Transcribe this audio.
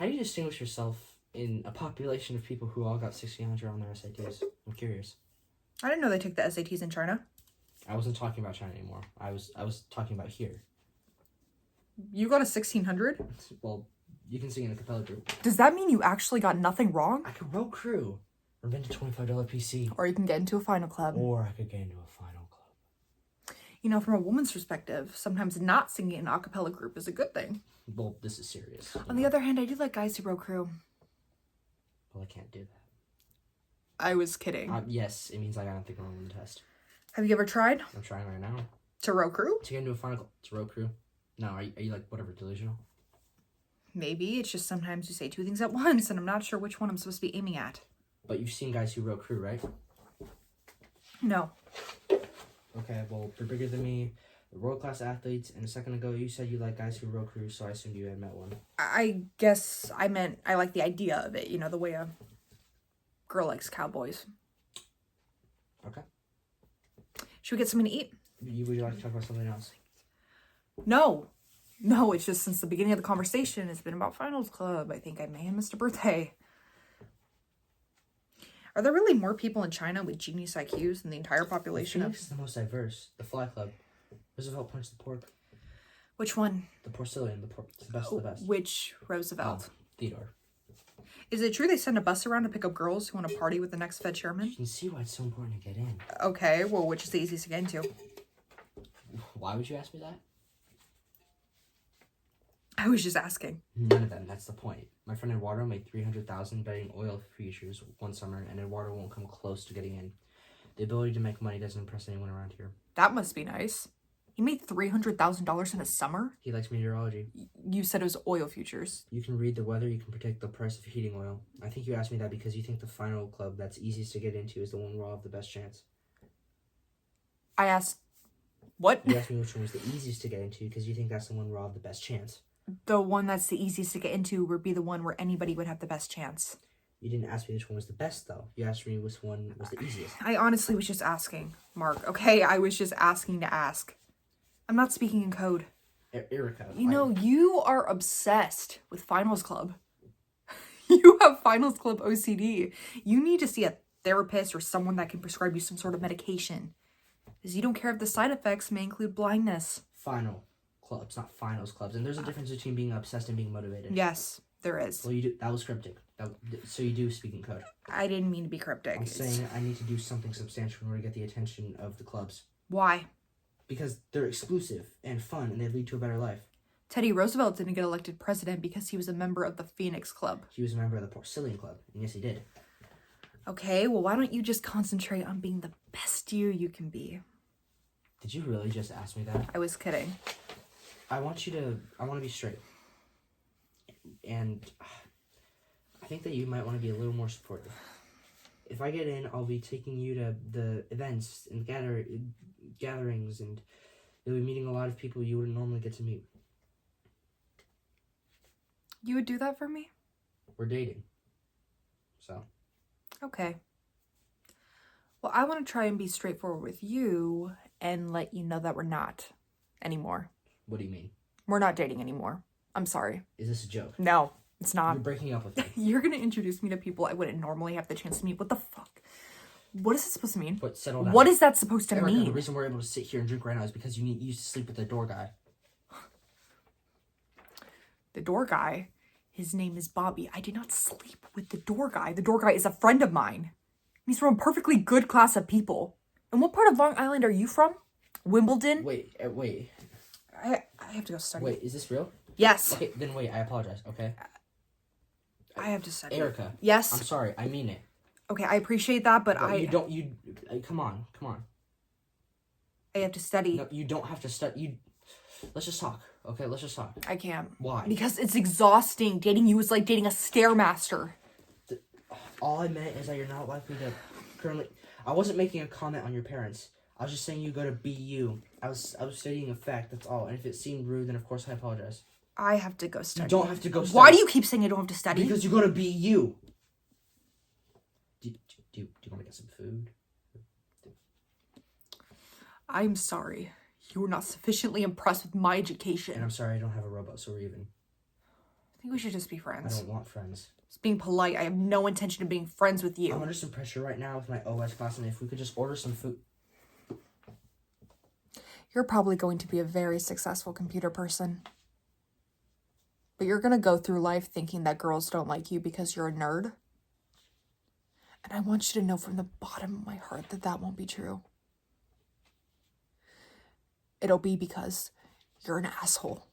How do you distinguish yourself in a population of people who all got 1600 on their SATs? I'm curious. I didn't know they took the SATs in China. I wasn't talking about China anymore. I was talking about here. You got a 1600? Well, you can sing in a cappella group. Does that mean you actually got nothing wrong? I could road crew. Or rent a $25 PC. Or you can get into a final club. Or I could get into a final club. You know, from a woman's perspective, sometimes not singing in an a cappella group is a good thing. Well, this is serious. On the other hand, I do like guys who row crew. Well, I can't do that. I was kidding. Yes, it means I got nothing wrong on the test. Have you ever tried? I'm trying right now. To row crew? To get into a final club. To road crew. No, are you like, whatever, delusional? Maybe. It's just sometimes you say two things at once, and I'm not sure which one I'm supposed to be aiming at. But you've seen guys who row crew, right? No. Okay, well, they're bigger than me. They're world-class athletes, and a second ago you said you like guys who row crew, so I assumed you had met one. I guess I meant I like the idea of it, you know, the way a girl likes cowboys. Okay. Should we get something to eat? Would you like to talk about something else? No. No, it's just since the beginning of the conversation, it's been about Finals Club. I think I may have missed a birthday. Are there really more people in China with genius IQs than the entire population Phoenix is the most diverse. The Fly Club. Roosevelt punched the pork. Which one? The porcelain. The pork. It's the best of the best. Which Roosevelt? Theodore. Is it true they send a bus around to pick up girls who want to party with the next Fed chairman? You can see why it's so important to get in. Okay, well, which is the easiest to get into? Why would you ask me that? I was just asking. None of them. That's the point. My friend Eduardo made $300,000 betting oil futures one summer, and Eduardo won't come close to getting in. The ability to make money doesn't impress anyone around here. That must be nice. He made $300,000 in a summer? He likes meteorology. You said it was oil futures. You can read the weather, you can predict the price of heating oil. I think you asked me that because you think the final club that's easiest to get into is the one where I'll have the best chance. I asked, what? You asked me which one was the easiest to get into because you think that's the one where I'll have the best chance. The one that's the easiest to get into would be the one where anybody would have the best chance. You didn't ask me which one was the best, though. You asked me which one was the easiest. I honestly was just asking, Mark. Okay, I was just asking to ask. I'm not speaking in code. Erica. You know, you are obsessed with Finals Club. You have Finals Club OCD. You need to see a therapist or someone that can prescribe you some sort of medication. Because you don't care if the side effects may include blindness. Final clubs, not finals clubs. And there's a difference between being obsessed and being motivated. Yes, there is. Well, you do. That was cryptic. So you do speak in code. I didn't mean to be cryptic. I'm saying I need to do something substantial in order to get the attention of the clubs. Why? Because they're exclusive and fun, and they lead to a better life. Teddy Roosevelt didn't get elected president because he was a member of the Phoenix Club. He was a member of the Porcelain Club, and yes, he did. Okay, well, why don't you just concentrate on being the best you can be? Did you really just ask me that? I was kidding. I want to be straight. And I think that you might want to be a little more supportive. If I get in, I'll be taking you to the events and gatherings, and you'll be meeting a lot of people you wouldn't normally get to meet. You would do that for me? We're dating. So. Okay. Well, I want to try and be straightforward with you and let you know that we're not anymore. What do you mean? We're not dating anymore. I'm sorry. Is this a joke? No, it's not. You're breaking up with me. You're going to introduce me to people I wouldn't normally have the chance to meet. What the fuck? What is it supposed to mean? But settle down. What is that supposed to Erica, mean? the reason we're able to sit here and drink right now is because you used to sleep with the door guy. The door guy? His name is Bobby. I did not sleep with the door guy. The door guy is a friend of mine. He's from a perfectly good class of people. And what part of Long Island are you from? Wimbledon? Wait. I have to go study. Wait, is this real? Yes. Okay, then wait, I apologize, okay? I have to study. Erica. Yes. I'm sorry, I mean it. Okay, I appreciate that, but come on. I have to study. No, you don't have to study. Let's just talk, okay? Let's just talk. I can't. Why? Because it's exhausting. Dating you is like dating a Stairmaster. All I meant is that you're not likely to currently... I wasn't making a comment on your parents. I was just saying you go to BU. I was stating a fact, that's all. And if it seemed rude, then of course I apologize. I have to go study. You don't have to go study. Why do you keep saying I don't have to study? Because you go to BU. Do you want to get some food? I'm sorry. You were not sufficiently impressed with my And education. I'm sorry I don't have a robot, so we're even. think we should just be I friends. don't want friends. Just being polite. I have no intention of being friends with you. I'm under some pressure right now with my OS class, and if we could just order some food. You're probably going to be a very successful computer person. But you're going to go through life thinking that girls don't like you because you're a nerd. And I want you to know from the bottom of my heart that that won't be true. It'll be because you're an asshole.